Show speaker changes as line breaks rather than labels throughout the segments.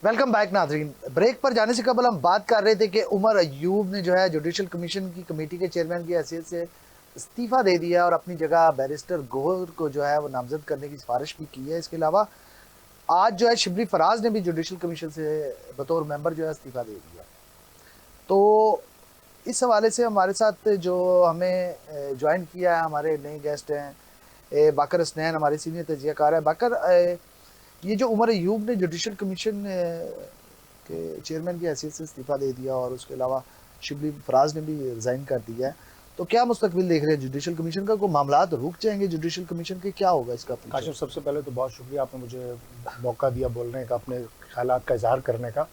Welcome back नाजरीन। Break पर जाने से कबल हम बात कर रहे थे कि उमर अयूब ने जो है जुडिशल कमीशन की कमेटी के चेयरमैन की हैसियत से इस्तीफ़ा दे दिया और अपनी जगह बैरिस्टर गौहर को जो है वो नामजद करने की सिफारिश भी की है। इसके अलावा आज जो है शिबली फराज ने भी जुडिशल कमीशन से बतौर मेंबर जो है इस्तीफ़ा दे दिया। तो इस हवाले से हमारे साथ जो हमें ज्वाइन किया है हमारे नए गेस्ट हैं बाकर हसनैन, हमारे सीनियर तजियाकार है। बाकर, ये जो उमर अयूब ने जुडिशल कमीशन के चेयरमैन की हैसियत से इस्तीफ़ा दे दिया और उसके अलावा शिबली फराज ने भी रिज़ाइन कर दिया है, तो क्या मुस्तकबिल देख रहे हैं जुडिशल कमीशन का? कोई मामला रुक जाएंगे जुडिशल कमीशन के, क्या होगा इसका?
काशिफ, सबसे पहले तो बहुत शुक्रिया, आपने मुझे मौका दिया बोलने का, अपने ख्यालात का इजहार करने का।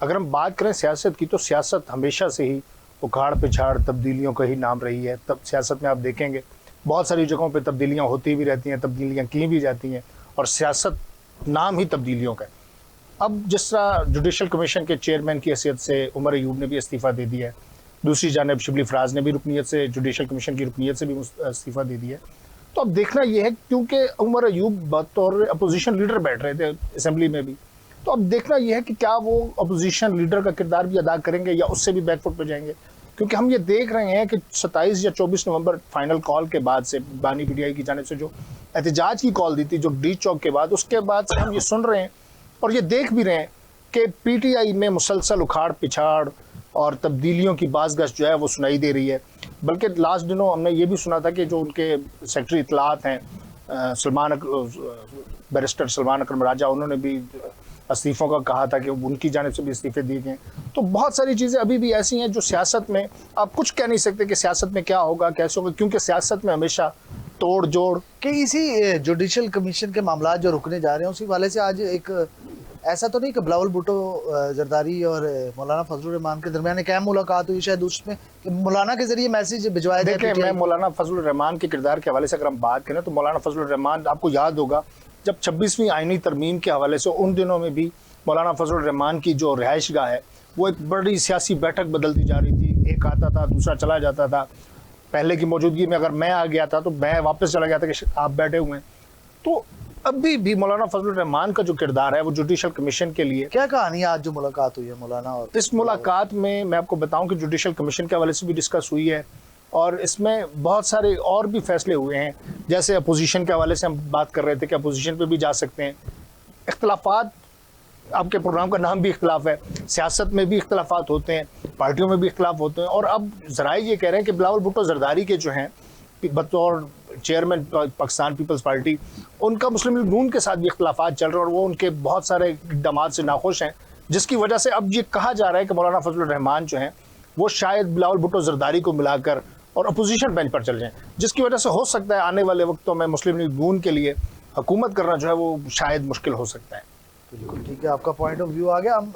अगर हम बात करें सियासत की, तो सियासत हमेशा से ही उखाड़ पिछाड़ तब्दीलियों का ही नाम रही है। तब सियासत में आप देखेंगे बहुत सारी जगहों पर तब्दीलियाँ होती भी रहती हैं, तब्दीलियाँ की भी जाती हैं, और सियासत नाम ही तब्दीलियों का है। अब जिस तरह जुडिशल कमीशन के चेयरमैन की हैसियत से उमर अयूब ने भी इस्तीफ़ा दे दिया है, दूसरी जानिब शिबली फराज ने भी रुकनीत से, जुडिशल कमीशन की रुकनीत से भी इस्तीफ़ा दे दिया है। तो अब देखना यह है, क्योंकि उमर अयूब बतौर अपोजिशन लीडर बैठ रहे थे असम्बली में भी, तो अब देखना यह है कि क्या वो अपोजिशन लीडर का किरदार भी अदा करेंगे या उससे भी बैकफुट पर जाएंगे। क्योंकि हम ये देख रहे हैं कि 27 या 24 नवंबर फाइनल कॉल के बाद से बानी पीटीआई की जानिब से जो एहतजाज की कॉल दी थी, जो डी चौक के बाद, उसके बाद से हम ये सुन रहे हैं और ये देख भी रहे हैं कि पीटीआई में मुसलसल उखाड़ पिछाड़ और तब्दीलियों की बाज़गश जो है वो सुनाई दे रही है। बल्कि लास्ट दिनों हमने ये भी सुना था कि जो उनके सेक्रेटरी इत्तलात हैं बैरिस्टर सलमान अकरम राजा, उन्होंने भी इस्तीफ़ों का कहा था कि उनकी जानिब से भी इस्तीफ़े दिए गए। तो बहुत सारी चीज़ें अभी भी ऐसी हैं जो सियासत में आप कुछ कह नहीं सकते कि सियासत में क्या होगा कैसे होगा, क्योंकि सियासत में हमेशा तोड़ जोड़
कि इसी जुडिशल कमीशन के मामला जो रुकने जा रहे हैं उसी वाले से आज एक ऐसा तो नहीं कि बिलावल भुट्टो जरदारी और मौलाना फजलुर रहमान के दरमियान एक अहम मुलाकात हुई शायद, उसमें कि मौलाना के जरिए मैसेज भिजवाया जाए?
देखिए, मैं मौलाना फजलुर रहमान के किरदार के हवाले से अगर हम बात करें तो मौलाना फजलुर रहमान, आपको याद होगा जब 26वीं आईनी तरमीम के हवाले से उन दिनों में भी मौलाना फजलुर रहमान की जो रिहाइशगाह है वो एक बड़ी सियासी बैठक बदलती जा रही थी। एक आता था, दूसरा चला जाता था। पहले की मौजूदगी में अगर मैं आ गया था तो मैं वापस चला गया था कि आप बैठे हुए हैं। तो अभी भी मौलाना फजलुर रहमान का जो किरदार है वो जुडिशल कमीशन के लिए
क्या कहानी आज जो मुलाकात हुई है मौलाना? और
इस मुलाकात में मैं आपको बताऊं कि जुडिशल कमीशन के हवाले से भी डिस्कस हुई है और इसमें बहुत सारे और भी फैसले हुए हैं। जैसे अपोजिशन के हवाले से हम बात कर रहे थे कि अपोजिशन पे भी जा सकते हैं। इख्तलाफात, आपके प्रोग्राम का नाम भी इख्तलाफ है, सियासत में भी इख्तलाफात होते हैं, पार्टियों में भी इख्तलाफ होते हैं। और अब ज़राए ये कह रहे हैं कि बिलावल भुट्टो जरदारी के जो हैं बतौर चेयरमैन पाकिस्तान पीपल्स पार्टी, उनका मुस्लिम लीग नून के साथ भी इख्तलाफात चल रहे हैं और वो उनके बहुत सारे इक़दामात से नाखुश हैं, जिसकी वजह से अब ये कहा जा रहा है कि मौलाना फजलुर रहमान जो हैं वो शायद बिलावल भुट्टो जरदारी को मिलाकर और अपोजिशन बेंच पर चल जाएँ, जिसकी वजह से हो सकता है आने वाले वक्तों में मुस्लिम लीग नून के लिए हुकूमत करना जो है वो शायद मुश्किल हो सकता है।
बिल्कुल ठीक है, आपका पॉइंट ऑफ व्यू आ गया। हम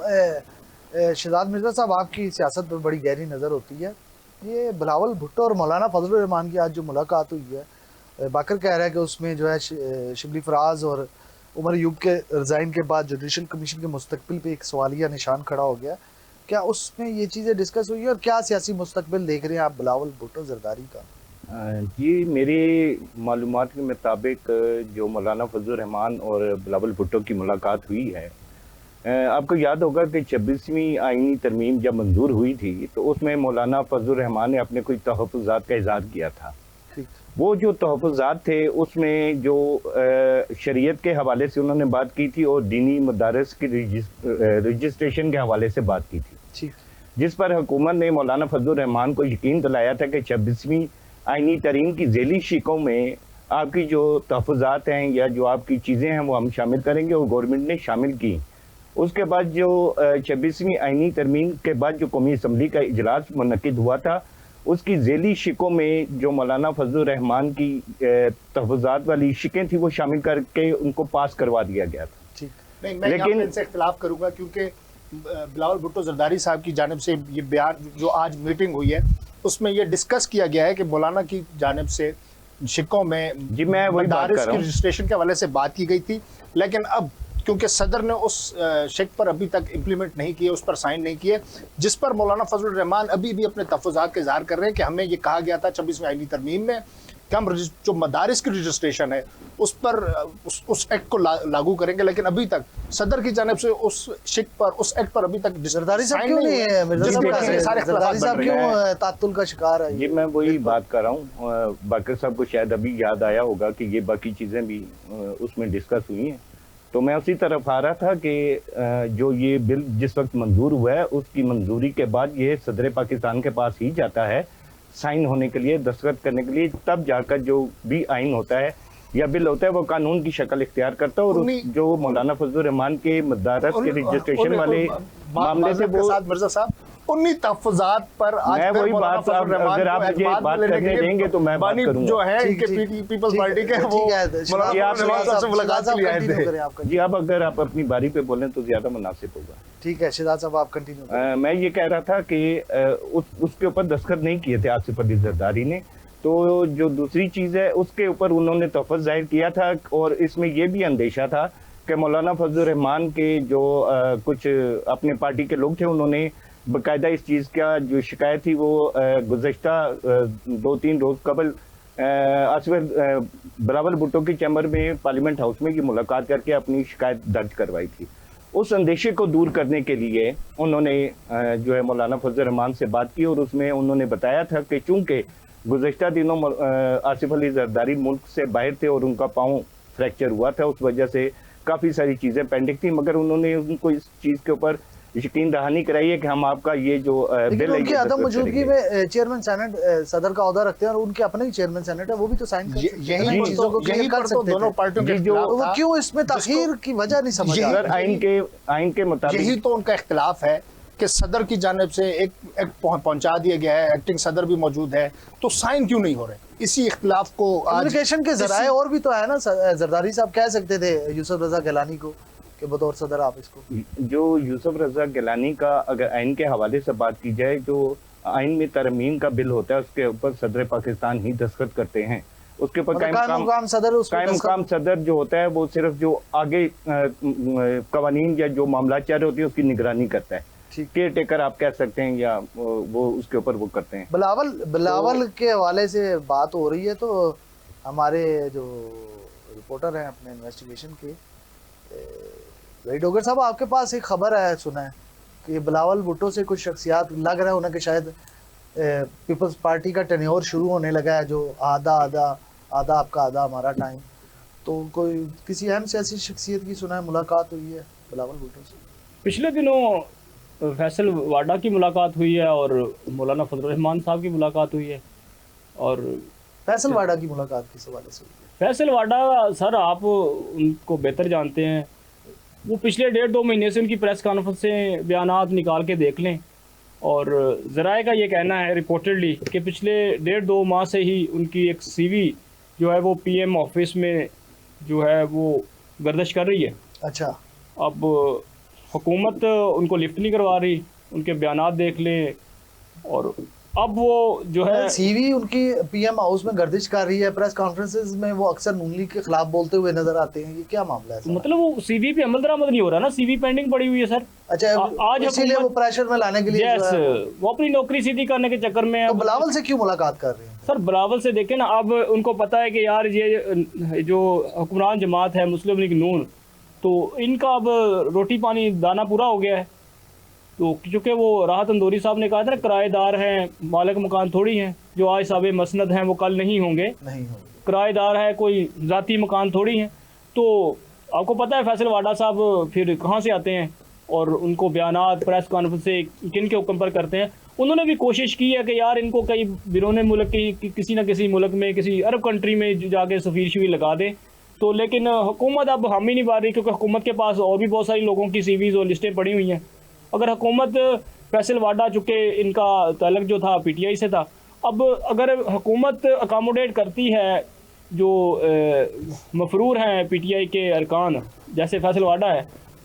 शहजाद मिर्ज़ा साहब, आपकी सियासत पर बड़ी गहरी नज़र होती है। ये बिलावल भुट्टो और मौलाना फजलुर रहमान की आज जो मुलाकात हुई है, बाकर कह रहा है कि उसमें जो है शिबली फराज और उमर अयूब के रिज़ाइन के बाद जुडिशल कमीशन के मुस्तकबिल पे एक सवालिया निशान खड़ा हो गया। क्या उसमें ये चीज़ें डिस्कस हुई है और क्या सियासी मुस्तकबिल देख रहे हैं आप बिलावल भुट्टो जरदारी का?
जी, मेरी मालूमात के मुताबिक जो मौलाना फजलुर रहमान और बिलावल भुट्टो की मुलाकात हुई है, आपको याद होगा कि 26वीं आईनी तरमीम जब मंजूर हुई थी तो उसमें मौलाना फजलुर रहमान ने अपने कुछ तहफ़्फ़ुज़ात का इज़हार किया था। वो जो तहफ़्फ़ुज़ात थे उसमें जो शरीयत के हवाले से उन्होंने बात की थी और दीनी मदारस की रजिस्ट्रेशन के हवाले से बात की थी, जिस पर हुकूमत ने मौलाना फजलुर रहमान को यकीन दिलाया था कि 26वीं आईनी तरीन की ज़ैली शिकों में आपकी जो तहफ़्फ़ुज़ात हैं या जो आपकी चीज़ें हैं वो हम शामिल करेंगे, और गवर्नमेंट ने शामिल की। उसके बाद जो 26वीं आईनी तरमीम के बाद जो कौमी असम्बली का इजलास मुनक़िद हुआ था, उसकी ज़ैली शिकों में जो मौलाना फजलुर रहमान की तहफ़्फ़ुज़ात वाली शिकें थी वो शामिल करके उनको पास करवा दिया गया था।
ठीक, नहीं, मैं लेकिन इनसे इख्तिलाफ करूँगा, क्योंकि बिलावल भुट्टो जरदारी साहब की जानिब से ये बयान जो आज मीटिंग हुई है उसमें ये डिस्कस किया गया है कि मौलाना की जानिब से शिकों में
जी मैं वही बात कर रहा हूं,
रजिस्ट्रेशन के हवाले से बात की गई थी, लेकिन अब क्योंकि सदर ने उस शिक पर अभी तक इम्प्लीमेंट नहीं किए, उस पर साइन नहीं किए, जिस पर मौलाना फजलुर रहमान अभी भी अपने तहफ़्फ़ुज़ात का इज़हार कर रहे हैं कि हमें ये कहा गया था 26वीं आईनी तरमीम में कि हम जो मदारिस की रजिस्ट्रेशन है उस पर उस एक्ट को लागू करेंगे, लेकिन अभी तक सदर की जानिब से उस शिक पर, उस एक्ट पर अभी तक
जरदारी साहब क्यों नहीं है? जरदारी साहब क्यों तात्तुल का शिकार है?
ये मैं वही बात कर रहा हूँ। बाकर साहब को शायद अभी याद आया होगा कि ये बाकी चीज़ें भी उसमें डिस्कस हुई हैं। तो मैं उसी तरफ आ रहा था कि जो ये बिल जिस वक्त मंजूर हुआ है उसकी मंजूरी के बाद ये सदर पाकिस्तान के पास ही जाता है साइन होने के लिए, दस्तखत करने के लिए, तब जाकर जो भी आइन होता है या बिल होता है वो कानून की शक्ल इख्तियार करता है। और जो मौलाना फजलुर रहमान के मदारस के रजिस्ट्रेशन वाले मामले थे वो
मिर्जा साहब उन्हीं तहफ़्फ़ुज़ात पर आज
मैं वही बात, अगर आप मुझे बात करने देंगे तो मैं बात करूंगा।
जो है इनके पीपल्स पार्टी के वो
जी, अब अगर आप अपनी बारी पे बोलें तो ज्यादा मुनासिब होगा।
ठीक है शहजाद साहब, आप कंटिन्यू।
मैं ये कह रहा था कि उसके ऊपर दस्तखत नहीं किए थे आसिफ अली जरदारी ने, तो जो दूसरी चीज़ है उसके ऊपर उन्होंने तहफ़्फ़ुज़ जाहिर किया था। और इसमें यह भी अंदेशा था कि मौलाना फजलुर रहमान के जो कुछ अपने पार्टी के लोग थे उन्होंने बाकायदा इस चीज़ का जो शिकायत थी वो गुज़श्ता 2-3 रोज़ कबल आसिफ बिलावल भुट्टो के चैम्बर में पार्लियामेंट हाउस में ये मुलाकात करके अपनी शिकायत दर्ज करवाई थी। उस अंदेशे को दूर करने के लिए उन्होंने जो है मौलाना फजलुर रहमान से बात की और उसमें उन्होंने बताया था कि चूँकि गुज़श्ता दिनों आसिफ अली जरदारी मुल्क से बाहर थे और उनका पाँव फ्रैक्चर हुआ था, उस वजह से काफ़ी सारी चीज़ें पेंडिंग थी, मगर उन्होंने उनको इस चीज़ के ऊपर यकीन दहानी कराई है कि हम आपका ये जो बिल है
उनकी अदम मौजूदगी में चेयरमैन सेनेट सदर का ओहदा रखते हैं और उनके अपने ही चेयरमैन सेनेट है, वो भी तो साइन कर सकते हैं।
यही चीजों को क्लियर कर सकते
दोनों
पार्टियों के
जो वो क्यों इसमें ताखीर की वजह नहीं समझ आ रही।
आइन के मुताबिक
यही तो उनका इख्तिलाफ है कि सदर की जानिब से एक पहुंचा दिया गया है, एक्टिंग सदर भी मौजूद है, तो साइन क्यों नहीं हो रहे? इसी इख्तिलाफ को
कम्युनिकेशन के जराए और भी तो है ना। जरदारी साहब कह सकते थे यूसुफ रजा गिलानी को कि बतौर सदर आप इसको।
जो यूसुफ रजा गिलानी का अगर आइन के हवाले से बात की जाए, जो आइन में तरमीम का बिल होता है उसके ऊपर सदर पाकिस्तान ही दस्तखत करते हैं। उसके ऊपर कायम सदर जो होता है वो सिर्फ जो आगे कवानीन या जो मामला चल रहे होती है उसकी निगरानी करता है। केयर टेकर आप कह सकते हैं, या वो उसके ऊपर वो करते हैं।
बिलावल के हवाले से बात हो रही है तो हमारे जो रिपोर्टर हैं अपने इन्वेस्टिगेशन के डोगर साहब, आपके पास एक खबर है, सुना है कि बिलावल भुट्टो से कुछ शख्सियात लग रहा है उन्हें कि शायद पीपल्स पार्टी का टेन्योर शुरू होने लगा है, जो आधा आपका आधा हमारा टाइम। तो कोई किसी अहम सियासी शख्सियत की सुना है मुलाकात हुई है बिलावल भुट्टो से?
पिछले दिनों फैसल वाडा की मुलाकात हुई है और मौलाना फजलुर रहमान साहब की मुलाकात हुई है। और
फैसल वाडा की मुलाकात किस हवाले से हुई है?
फैसल वाडा सर आप उनको बेहतर जानते हैं, वो पिछले 1.5-2 महीने से उनकी प्रेस कॉन्फ्रेंस से बयानात निकाल के देख लें। और ज़राए का ये कहना है रिपोर्टेडली कि पिछले 1.5-2 माह से ही उनकी एक CV जो है वो PM ऑफिस में जो है वो गर्दिश कर रही है।
अच्छा,
अब हुकूमत उनको लिफ्ट नहीं करवा रही, उनके बयानात देख लें। और अब वो जो है
CV उनकी PM हाउस में गर्दिश कर रही है, प्रेस कॉन्फ्रेंसेस में वो अक्सर नून लीग के खिलाफ बोलते हुए नजर आते हैं, ये क्या मामला है?
मतलब वो CV पे अमल दरामद नहीं हो रहा ना, CV पेंडिंग पड़ी हुई है सर।
अच्छा, आज इसीलिए वो प्रेशर में लाने के लिए
वो अपनी नौकरी सीधी करने के चक्कर में।
तो बिलावल से क्यों मुलाकात कर रहे हैं
सर? बिलावल से देखें ना, अब उनको पता है कि यार ये जो हुक्मरान जमात है मुस्लिम लीग नून, तो इनका अब रोटी पानी दाना पूरा हो गया है। तो चूँकि वो राहत अंदौरी साहब ने कहा था ना, किराएदार हैं, मालिक मकान थोड़ी हैं, जो आज साहब मसनद हैं वो कल नहीं होंगे। किराएदार है, कोई ज़ाती मकान थोड़ी हैं। तो आपको पता है फैसल वाडा साहब फिर कहाँ से आते हैं और उनको बयानात प्रेस कॉन्फ्रेंस से किन के हुक्म पर करते हैं। उन्होंने भी कोशिश की है कि यार इनको कई बिरोने मुल्क की किसी न किसी मुल्क में, किसी अरब कंट्री में जाके सफ़ीर शफीर लगा दें। तो लेकिन हुकूमत अब हम ही नहीं पा रही, क्योंकि हुकूमत के पास और भी बहुत सारी लोगों की CVs और लिस्टें पड़ी हुई हैं। अगर हुकूमत फैसल वाडा, चूँकि इनका ताल्लुक जो था PTI से था, अब अगर हुकूमत अकामोडेट करती है जो मफरूर हैं PTI के अरकान जैसे फैसल वाडा है,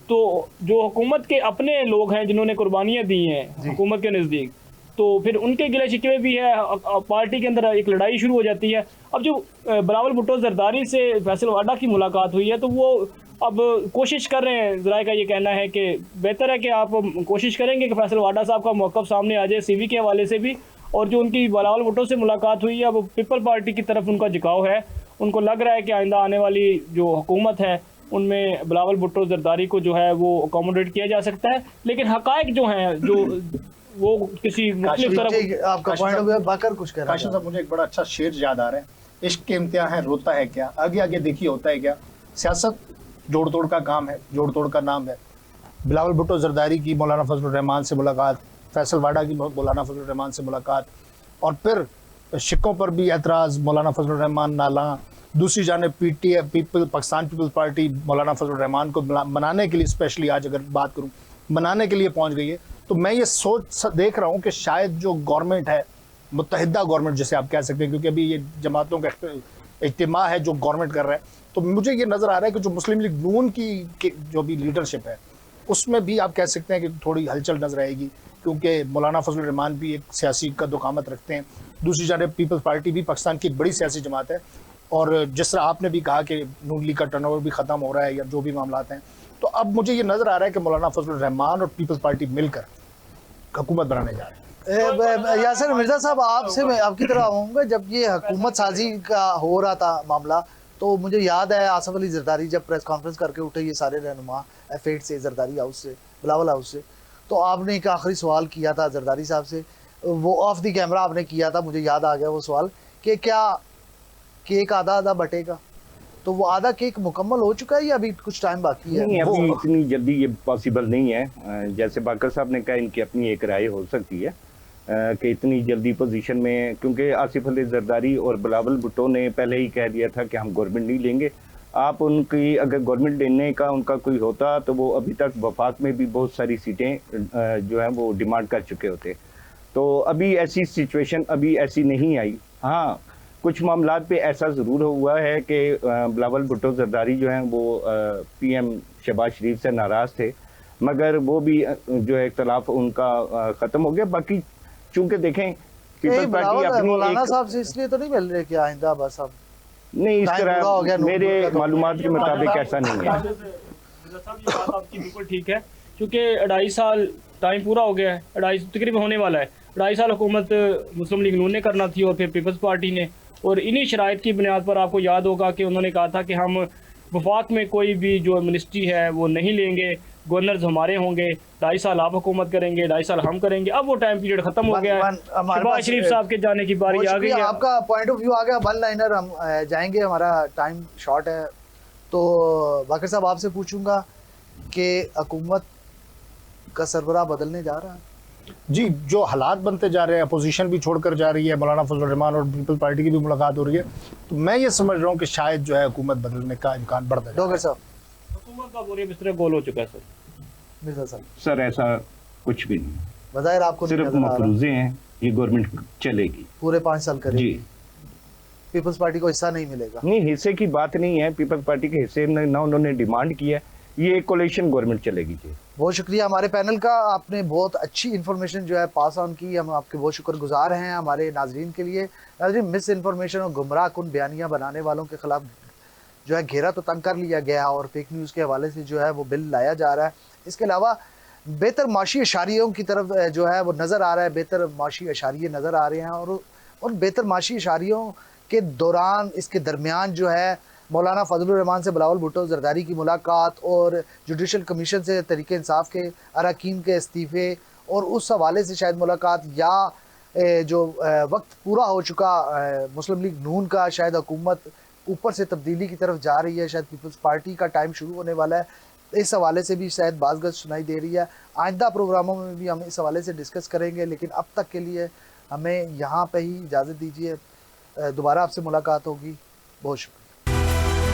तो जो हुकूमत के अपने लोग हैं जिन्होंने कुर्बानियाँ दी हैं हुकूमत के नज़दीक, तो फिर उनके गिले शिकवे भी है, पार्टी के अंदर एक लड़ाई शुरू हो जाती है। अब जो बिलावल भुट्टो जरदारी से फैसल वाडा की मुलाकात हुई है, तो वो अब कोशिश कर रहे हैं, ज़राए का ये कहना है कि बेहतर है कि आप कोशिश करेंगे कि फैसल वाडा साहब का मौक़िफ़ सामने आ जाए CV के हवाले से भी, और जो उनकी बिलावल भुट्टो से मुलाकात हुई है, वो पीपल पार्टी की तरफ उनका झुकाव है। उनको लग रहा है कि आइंदा आने वाली जो हुकूमत है उनमें बिलावल भुट्टो जरदारी को जो है वो अकोमोडेट किया जा सकता है। लेकिन हकायक जो हैं जो वो किसी मुख्तलिफ तरफ।
जी, आपका पॉइंट ऑफ व्यू बाकर कुछ कह रहा
काशिम साहब, मुझे एक बड़ा अच्छा शेर याद आ रहा है, इश्क के इम्तिहान है रोता है क्या, आगे आगे देखिए होता है क्या। सियासत जोड़ तोड़ का काम है, जोड़ तोड़ का नाम है। बिलावल भुट्टो जरदारी की मौलाना फजलुर रहमान से मुलाकात, फैसल वाडा की मौलाना फजलुर रहमान से मुलाकात, और फिर शिक्कों पर भी एतराज़, मौलाना फजलुर रहमान नाला। दूसरी जानब पाकिस्तान पीपल्स पार्टी मौलाना फजलुर रहमान को मनाने के लिए, स्पेशली आज अगर बात करूँ, मनाने के लिए पहुँच गई है। तो मैं ये देख रहा हूँ कि शायद जो गवर्नमेंट है, मुत्तहिदा गवर्नमेंट जिसे आप कह सकते हैं, क्योंकि अभी ये जमातों का इज्तिमा है जो गवर्नमेंट कर रहा है, तो मुझे ये नज़र आ रहा है कि जो मुस्लिम लीग नून की जो भी लीडरशिप है उसमें भी आप कह सकते हैं कि थोड़ी हलचल नजर आएगी, क्योंकि मौलाना फजलुर रहमान भी एक सियासी कद्दोकामत रखते हैं। दूसरी जानब पीपल्स पार्टी भी पाकिस्तान की बड़ी सियासी जमात है, और जिस तरह आपने भी कहा कि नून लीग का टर्नओवर भी ख़त्म हो रहा है या जो भी मामला हैं, तो अब मुझे ये नज़र आ रहा है कि मौलाना फजलुर रहमान और पीपल्स पार्टी मिलकर हुकूमत बनाने जा रहे हैं।
यासिर मिर्जा साहब, आपसे मैं आपकी तरह आऊँगा, जब ये हुकूमत साजी का हो रहा था मामला, तो मुझे याद है आसिफ अली जरदारी जब प्रेस कॉन्फ्रेंस करके उठे, ये सारे रहनुमा F8 से, जरदारी हाउस से, बिलावल हाउस से, तो आपने एक आखिरी सवाल किया था जरदारी साहब से, वो ऑफ द कैमरा आपने किया था, मुझे याद आ गया वो सवाल, कि क्या केक आधा आधा बटेगा? तो वो आधा केक मुकम्मल हो चुका है या अभी कुछ टाइम बाकी है?
नहीं, अभी इतनी जल्दी ये पॉसिबल नहीं है। जैसे बाकर साहब ने कहा, इनकी अपनी एक राय हो सकती है कि इतनी जल्दी पोजीशन में, क्योंकि आसिफ अली जरदारी और बिलावल भुट्टो ने पहले ही कह दिया था कि हम गवर्नमेंट नहीं लेंगे। आप उनकी अगर गवर्नमेंट लेने का उनका कोई होता तो वो अभी तक वफाक में भी बहुत सारी सीटें जो हैं वो डिमांड कर चुके होते। तो अभी ऐसी सिचुएशन अभी ऐसी नहीं आई। हाँ, कुछ मामलात पे ऐसा ज़रूर हुआ है कि बिलावल भुट्टो जरदारी जो हैं वो PM शहबाज शरीफ से नाराज़ थे, मगर वो भी जो है इख्तलाफ उनका ख़त्म हो गया। बाकी चूंकि देखें पीपल्स पार्टी अपनी
मौलाना साहब से इसलिए तो नहीं मिल रहे कि आइंदा बस अब
नहीं, इस तरह मेरे मालूमात के मुताबिक ऐसा नहीं है।
आपकी बिल्कुल ठीक है, क्योंकि 2.5 साल टाइम पूरा हो गया है, 2.5 तकरीबन होने वाला है। 2.5 साल हुकूमत मुस्लिम लीग नून ने करना थी और फिर पीपल्स पार्टी ने, और इन्हीं शराइत की बुनियाद पर आपको याद होगा कि उन्होंने कहा था कि हम वफाक में कोई भी जो मिनिस्ट्री है वो नहीं लेंगे, गवर्नर्स हमारे होंगे, 2.5 साल आप हुकूमत करेंगे, 2.5 साल हम करेंगे। अब वो टाइम पीरियड खत्म हो गया है, शहबाज शरीफ साहब के जाने की बारी आ गई है।
आपका पॉइंट ऑफ व्यू आ गया, वन लाइनर हम जाएंगे, हमारा टाइम शॉर्ट है। तो बाकर साहब आपसे पूछूंगा कि हुकूमत का सरबराह बदलने जा रहा है?
जी, जो हालात बनते जा रहे हैं, अपोजिशन भी छोड़कर जा रही है, मौलाना फजलुर रहमान और पीपल्स पार्टी की भी मुलाकात हो रही है, तो मैं ये समझ रहा हूँ कि शायद जो है हुकूमत बदलने का इम्कान बढ़ता है।
डॉक्टर साहब,
हुकूमत का बोरिया बिस्तरा गोल हो चुका है सर।
मिर्जा साहब,
सर ऐसा कुछ भी नहीं,
बज़ाहिर आपको
सिर्फ मफरूज़े हैं, ये गवर्नमेंट चलेगी
पूरे 5 साल करेगी
जी।
पीपल्स पार्टी को हिस्सा नहीं मिलेगा?
नहीं, हिस्से की बात नहीं है, पीपल्स पार्टी के हिस्से ना उन्होंने डिमांड किया, ये कोalition गवर्नमेंट चलेगी जी।
बहुत शुक्रिया हमारे पैनल का, आपने बहुत अच्छी इन्फॉर्मेशन जो है पास ऑन की, हम आपके बहुत शुक्रगुजार हैं। हमारे नाजरीन के लिए, नाजरीन, मिस इन्फॉर्मेशन और गुमराह कुन बयानियाँ बनाने वालों के खिलाफ जो है घेरा तो तंग कर लिया गया और फेक न्यूज़ के हवाले से जो है वो बिल लाया जा रहा है। इसके अलावा बेहतर माशी इशारियों की तरफ जो है वो नज़र आ रहा है, बेहतर माशी इशारिये नज़र आ रहे हैं, और उन बेहतर माशी इशारियों के दौरान, इसके दरमियान जो है मौलाना फजलुर रहमान से बिलावल भुट्टो जरदारी की मुलाकात और जुडिशल कमीशन से तहरीक इंसाफ के अरकान के इस्तीफ़े, और उस हवाले से शायद मुलाकात, या जो वक्त पूरा हो चुका मुस्लिम लीग नून का, शायद हुकूमत ऊपर से तब्दीली की तरफ जा रही है, शायद पीपल्स पार्टी का टाइम शुरू होने वाला है, इस हवाले से भी शायद बाज़ सुनाई दे रही है। आइंदा प्रोग्रामों में भी हम इस हवाले से डिस्कस करेंगे, लेकिन अब तक के लिए हमें यहाँ पे ही इजाज़त दीजिए। दोबारा आपसे मुलाकात होगी। बहुत शुक्रिया।